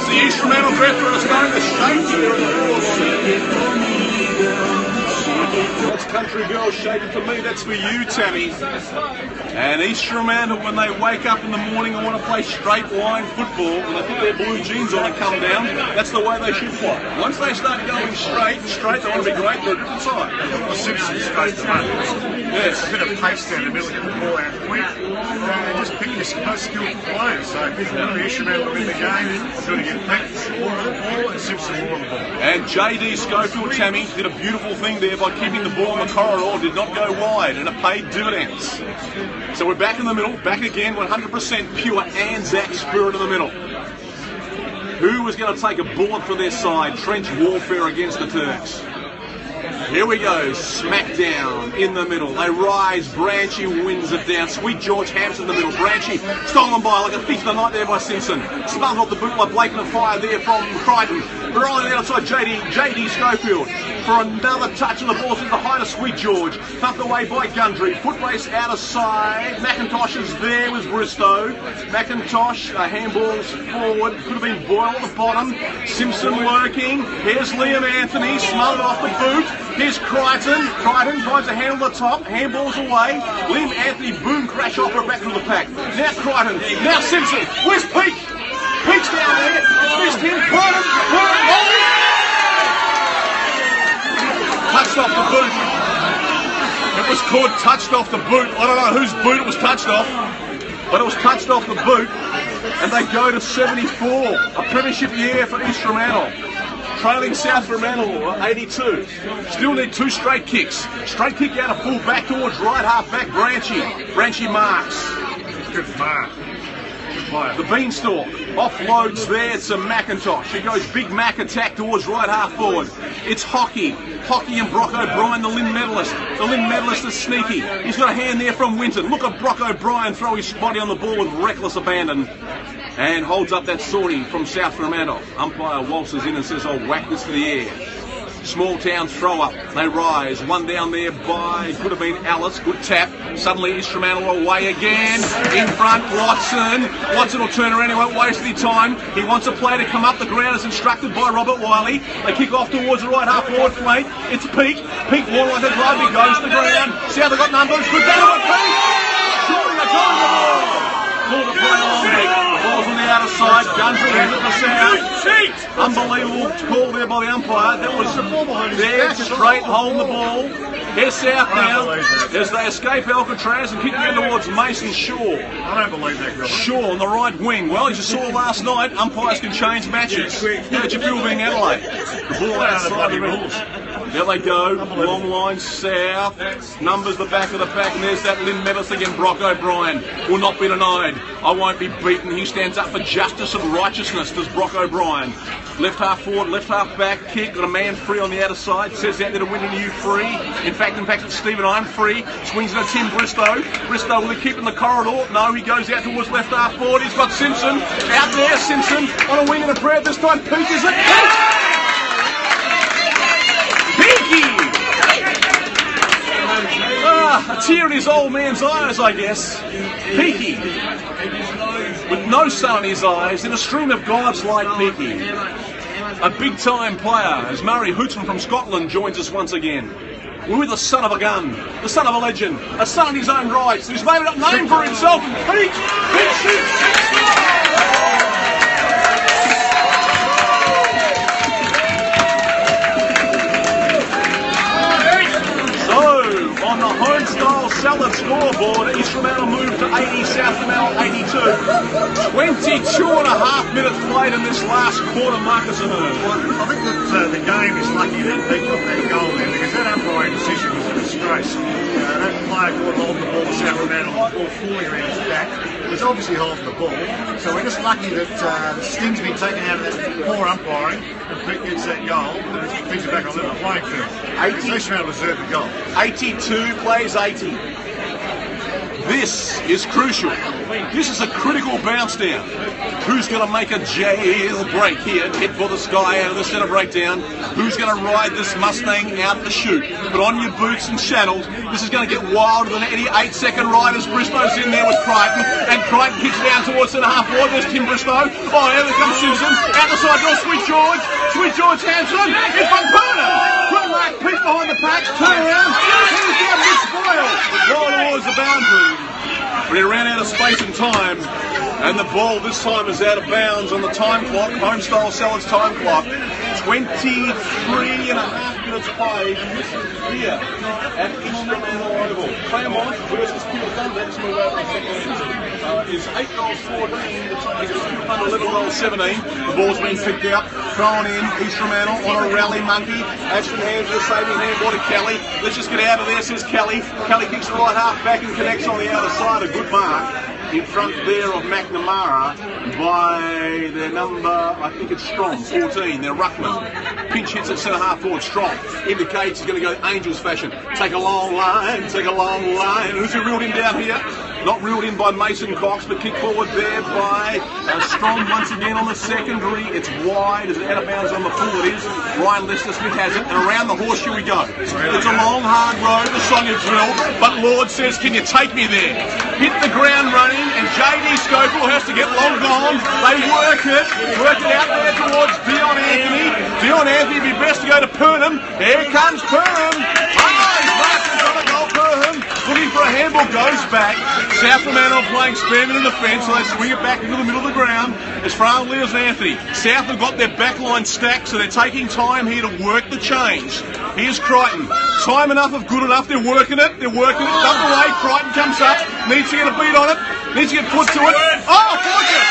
the East Fremantle Drifter are starting to shake here in the course. That's Country Girl shaking for me, that's for you, Tammy. And East Fremantle, when they wake up in the morning and want to play straight line football, and they put their blue jeans on and come down, that's the way they should play. Once they start going straight, they want to be great, they're a different side. Well, Simpson's straight to run. Yes. A bit of pace down the middle, get the ball out quick, and just pick your most skilled players. So if you want to be East Fremantle in the game, you've got to get back more of the ball and Simpson more of the ball. And JD Schofield, Tammy, did a beautiful thing there by keeping the ball in the corridor, did not go wide, and it paid dividends. So we're back in the middle, back again, 100% pure ANZAC spirit in the middle. Who was going to take a bullet for their side? Trench warfare against the Turks. Here we go, smackdown in the middle. They rise, Branchy wins it down. Sweet George Hampson in the middle. Branchy stolen by like a thief of the night there by Simpson. Smothered off the boot by Blake and a fire there from Crichton. Right on the outside, JD Schofield for another touch on the ball through the height of Sweet George. Pumped away by Gundry. Foot race out of side. McIntosh is there with Bristow. McIntosh, handballs forward. Could have been Boyle at the bottom. Simpson working. Here's Liam Anthony, smothered off the boot. Here's Crichton. Crichton tries to handle the top. Handballs away. Liam Anthony, boom, crash off her back to the pack. Now Crichton. Now Simpson. Where's Peake? Peake's down there. Missed him. Crichton. Touched off the boot. It was called touched off the boot. I don't know whose boot it was touched off, but it was touched off the boot. And they go to 74. A premiership year for East Fremantle. Trailing South Fremantle 82. Still need 2 straight kicks. Straight kick out of full back towards right half back Branchy. Branchy marks. Good mark. The Beanstalk offloads there to McIntosh. He goes big Mac attack towards right half forward. It's Hockey and Brock O'Brien, the Lynn medalist. The Lynn medalist is sneaky. He's got a hand there from Winton. Look at Brock O'Brien throw his body on the ball with reckless abandon. And holds up that sortie from South Fremantle. Umpire waltzes in and says, I'll whack this for the air. Small town throw up. They rise. One down there by, could have been Alice. Good tap. Suddenly East Fremantle away again. In front, Watson. Watson will turn around. He won't waste any time. He wants a player to come up the ground as instructed by Robert Wiley. They kick off towards the right half forward flank. It's Peake. Peake more like a glove. He goes to the ground. See how they got numbers. Good down on Peake. Surely they're going the ball. Call the play on Peake. Ball's on the outer side. Gundry has it to South. Unbelievable call there by the umpire. That was there, straight, holding the ball. Here's South now as they escape Alcatraz and kick it towards Mason Shaw. I don't believe that, Gilbert. Shaw on the right wing. Well, as you saw last night, umpires can change matches. How did you feel being Adelaide? The ball outside the rules. There they go, long line south, numbers the back of the pack, and there's that Lynn medalist again, Brock O'Brien. Will not be denied. I won't be beaten. He stands up for justice and righteousness, does Brock O'Brien. Left half forward, left half back, kick, got a man free on the outer side, says out there to win in you free. In fact, it's Stephen I'm free. Swings it to Tim Bristow. Bristow, will he keep in the corridor? No, he goes out towards left half forward. He's got Simpson. Out there, Simpson on a wing and a prayer. This time, Peake is it. A tear in his old man's eyes, I guess. Peaky, with no sun in his eyes, in a stream of gods like Peaky. A big-time player, as Murray Hooton from Scotland joins us once again. We're with the son of a gun, the son of a legend, a son in his own rights, who's made up name for himself. Peake on the Homestyle Salads scoreboard, East Fremantle moved to 80, South Fremantle 82. 22 and a half minutes played in this last quarter, Marcus Ahern. Well, I think that the game is lucky that they got that goal there, because that umpiring decision was a disgrace. That player caught hold of the ball to South Fremantle, all falling around his back. It was obviously holding the ball. So we're just lucky that the sting's been taken out of that poor umpiring, and Pete gets that goal, and it brings it back on level playing field. East Fremantle deserved the goal. 82 plays 80. This is crucial. This is a critical bounce down. Who's going to make a jailbreak here, head for the sky out of the centre breakdown? Who's going to ride this Mustang out the chute? Put on your boots and saddles. This is going to get wilder than any 8-second riders. Bristow's in there with Crichton, and Crichton kicks down towards centre half wide. There's Tim Bristow. Oh, here comes Susan. Out the side door, Sweet George. Sweet George Hanson. In front, Perner. Quick Mark Pete behind the pack. Turn around. He's down Mitch Boyle. Right towards the boundary. But he ran out of space and time. And the ball this time is out of bounds on the time clock, Homestyle Salads time clock. 23 and a half minutes played here at East Fremantle Oval. Claremont versus Pure That's is 8 goals 14. The time is Pure 11 goals 17. The ball's been picked out, thrown in. East Fremantle on a rally monkey. Ashton hands the saving hand ball to Kelly. Let's just get out of there, says Kelly. Kelly kicks the right half back and connects on the outer side. A good mark in front there of McNamara by their number, I think it's Strong, 14. They're Ruckman. Pinch hits at centre half forward. Strong indicates he's going to go Angels fashion. Take a long line, take a long line. Who's he reeled in down here? Not reeled in by Mason Cox, but kicked forward there by Strong once again on the secondary. It's wide. Is it out of bounds on the full? It is. Ryan Lester-Smith has it, and around the horseshoe we go. It's a long, hard road, the song is drilled, but Lord says, can you take me there? Hit the ground running, and J.D. Scoville has to get long gone. They work it out there towards Dion Anthony. Dion Anthony would be best to go to Purnham. Here comes Purnham. He's marking on a goal. Purnham looking for a handball, goes back. South Fremantle playing Spearman in the fence, so they swing it back into the middle of the ground. As far as Anthony. South have got their back line stacked, so they're taking time here to work the change. Here's Crichton. Time enough of good enough. They're working it. They're working it. Up the way. Crichton comes up. Needs to get a beat on it. Needs to get put to it. Oh, fortunate!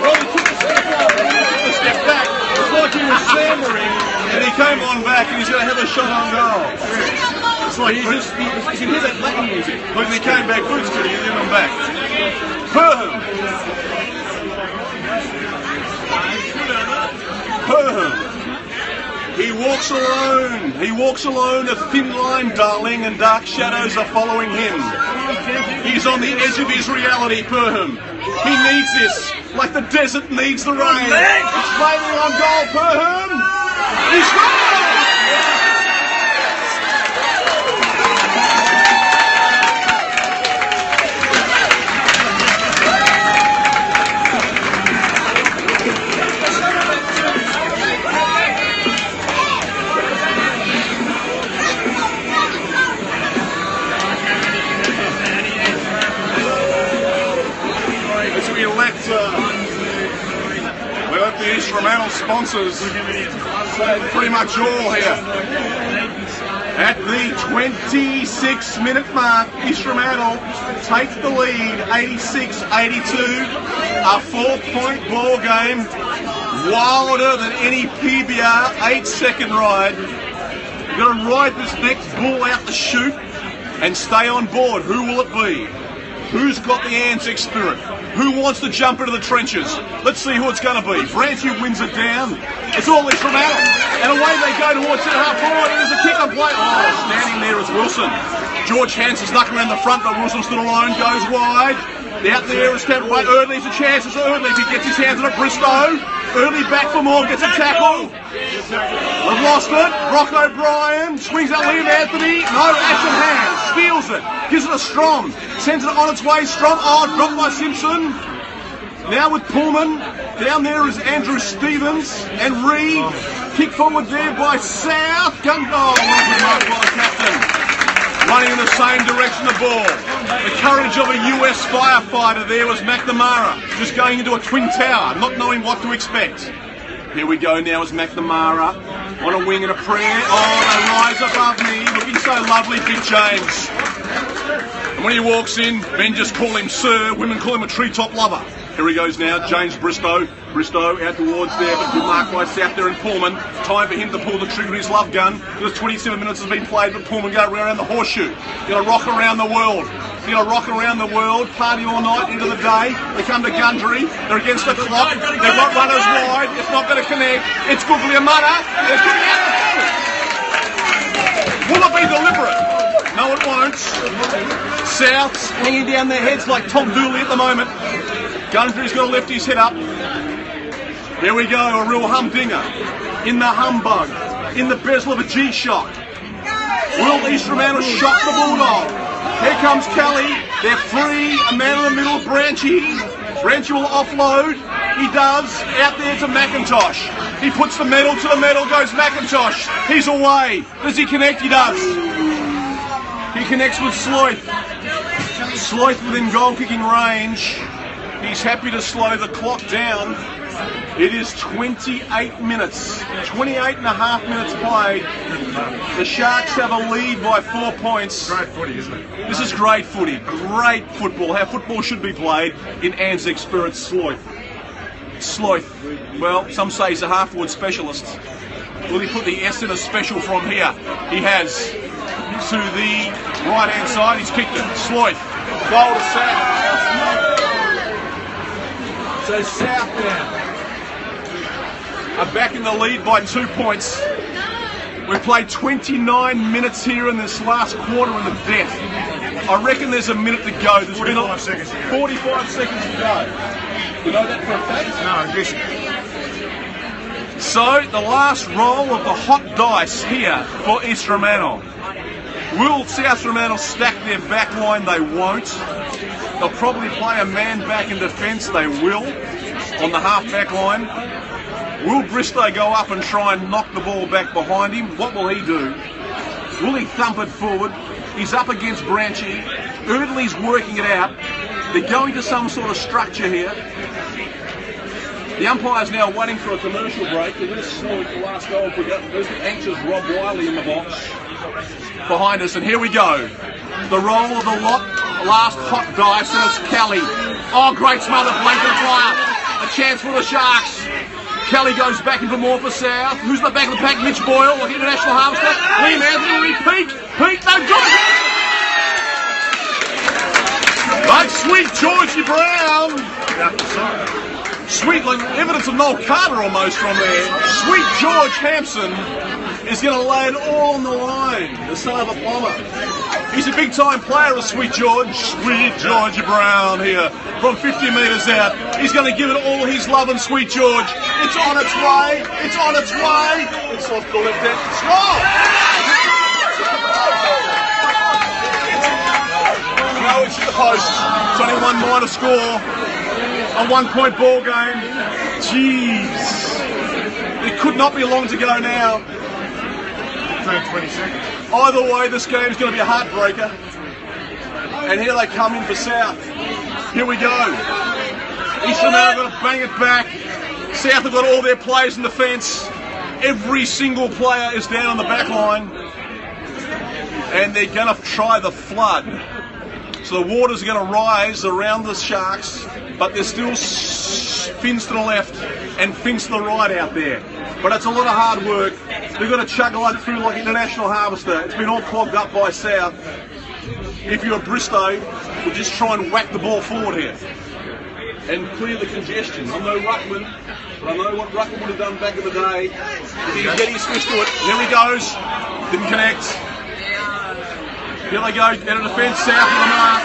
Well, he took a step back. It's like he was stammering, and he came on back, and he's going to have a shot on goal. It's like you can hear that Latin music. Look, he came back, boots to you, and then I'm back. Perham. He walks alone. He walks alone, a thin line, darling, and dark shadows are following him. He's on the edge of his reality, Perham. He needs this, like the desert needs the rain. He's flaming on goal, Perham. He scores! We let the East Fremantle sponsors say pretty much all here. At the 26-minute mark, East Fremantle take the lead, 86-82. A 4-point ball game, wilder than any PBR 8-second ride. You're going to ride this next bull out the chute and stay on board. Who will it be? Who's got the ANZAC spirit? Who wants to jump into the trenches? Let's see who it's going to be. Branty wins it down. It's all East Fremantle. And away they go towards centre half forward. And there's a kick on play. Oh, standing there is Wilson. George Hansen's knocking around the front, but Wilson stood alone, goes wide. Out there is Kevin White. Eardley's a chance. It's Eardley if he gets his hands on it. Bristow. Early back for more, gets a tackle. They've lost it. Brock O'Brien swings at Liam Anthony. No, Ashton hands. Steals it. Gives it a Strong. Sends it on its way. Strong. Oh, dropped by Simpson. Now with Pullman. Down there is Andrew Stevens and Reed. Kick forward there by South. Gun goal. Marked by the captain. Running in the same direction the ball. The courage of a US firefighter there was McNamara, just going into a twin tower, not knowing what to expect. Here we go now as McNamara on a wing and a prayer. Oh, they rise above me, looking so lovely, Big James. And when he walks in, men just call him Sir, women call him a treetop lover. Here he goes now, James Bristow. Bristow out towards there, but good mark by South there and Pullman. Time for him to pull the trigger of his love gun. Because 27 minutes has been played, but Pullman go around the horseshoe. Going to rock around the world. Going to rock around the world, party all night into the day. They come to Gundry. They're against the clock. They've got runners wide. It's not going to connect. It's Guglielmutter. They're putting out the ball. Will it be deliberate? No, No, it won't. South's hanging down their heads like Tom Dooley at the moment. Gundry's got to lift his head up. There we go, a real humdinger. In the humbug. In the bezel of a G-Shock. Will East Fremantle shock the Bulldog? Here comes Kelly. They're free. A man in the middle, Branchy. Branchy will offload. He does. Out there to McIntosh. He puts the medal to the medal, goes McIntosh. He's away. Does he connect? He does. He connects with Sloyth. Sloyth within goal-kicking range. He's happy to slow the clock down. It is 28 minutes. 28 and a half minutes played. The Sharks have a lead by 4 points. Great footy, isn't it? This is great footy. Great football. How football should be played in ANZAC spirit. Sloyth. Sloyth. Well, some say he's a half-forward specialist. Will he put the S in a special from here? He has. To the right-hand side, he's kicked it. Sloyth. Goal to South. So South now are back in the lead by 2 points. We've played 29 minutes here in this last quarter in the death. I reckon there's a minute to go. There's 45 seconds to go. 45 seconds to go. You know that for a fact? No, I'm guessing. So, the last roll of the hot dice here for East Fremantle. Will South Fremantle stack their back line? They won't. They'll probably play a man back in defence. They will, on the half back line. Will Bristow go up and try and knock the ball back behind him? What will he do? Will he thump it forward? He's up against Branchy. Erdely's working it out. They're going to some sort of structure here. The umpire's now waiting for a commercial break. Let's slow the last goal. There's the anxious Rob Wiley in the box behind us, and here we go. The roll of the lot, last hot dice, and it's Kelly. Oh, great smothered blanket flyer. A chance for the Sharks. Kelly goes back in for more for South. Who's in the back of the pack? Mitch Boyle, like international harvester. Liam Anthony, Pete, they've got it! But sweet Georgie Brown. Sweet, like evidence of Noel Carter almost from there. Sweet George Hampson is going to lay it all on the line. The son of a plumber. He's a big-time player of Sweet George. Sweet Georgie Brown here from 50 metres out. He's going to give it all his love and Sweet George. It's on its way. It's on its way. It's off the left hand. Score! No, it's the post. It's only 1 to score. A 1 point ball game. Jeez. It could not be long to go now. 20 seconds. Either way, this game's going to be a heartbreaker. And here they come in for South. Here we go. East Fremantle going to bang it back. South have got all their players in defence. Every single player is down on the back line. And they're going to try the flood. So the waters are going to rise around the Sharks, but there's still fins to the left and fins to the right out there. But it's a lot of hard work. They've got to chug lug through like international harvester. It's been all clogged up by South. If you're Bristow, we'll just try and whack the ball forward here and clear the congestion. I'm no ruckman, but I know what ruckman would have done back in the day. If he can get his fist to it. Here he goes. Didn't connect. Here they go, out of defence, South of the mark.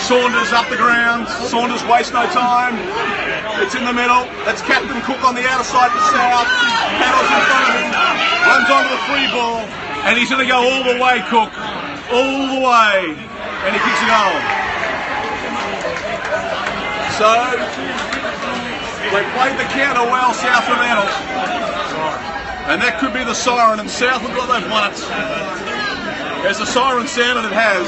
Saunders up the ground. Saunders wastes no time. It's in the middle. That's Captain Cook on the outer side for South. Paddles in front of him. Runs onto the free ball. And he's going to go all the way, Cook. All the way. And he kicks a goal. So, they played the counter well, South Fremantle. And that could be the siren, and South have got they've won it. As the siren sounded, it has.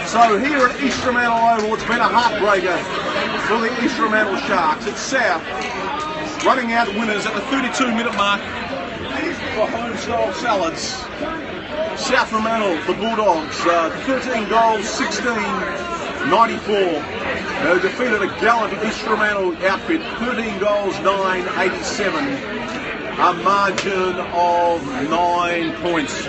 So here at East Fremantle Oval, it's been a heartbreaker for the East Fremantle Sharks. It's South running out winners at the 32-minute mark for Homestyle Salads. South Fremantle, the Bulldogs, 13 goals, 16-94. They defeated a gallant East Fremantle outfit, 13 goals, 9-87. A margin of 9 points.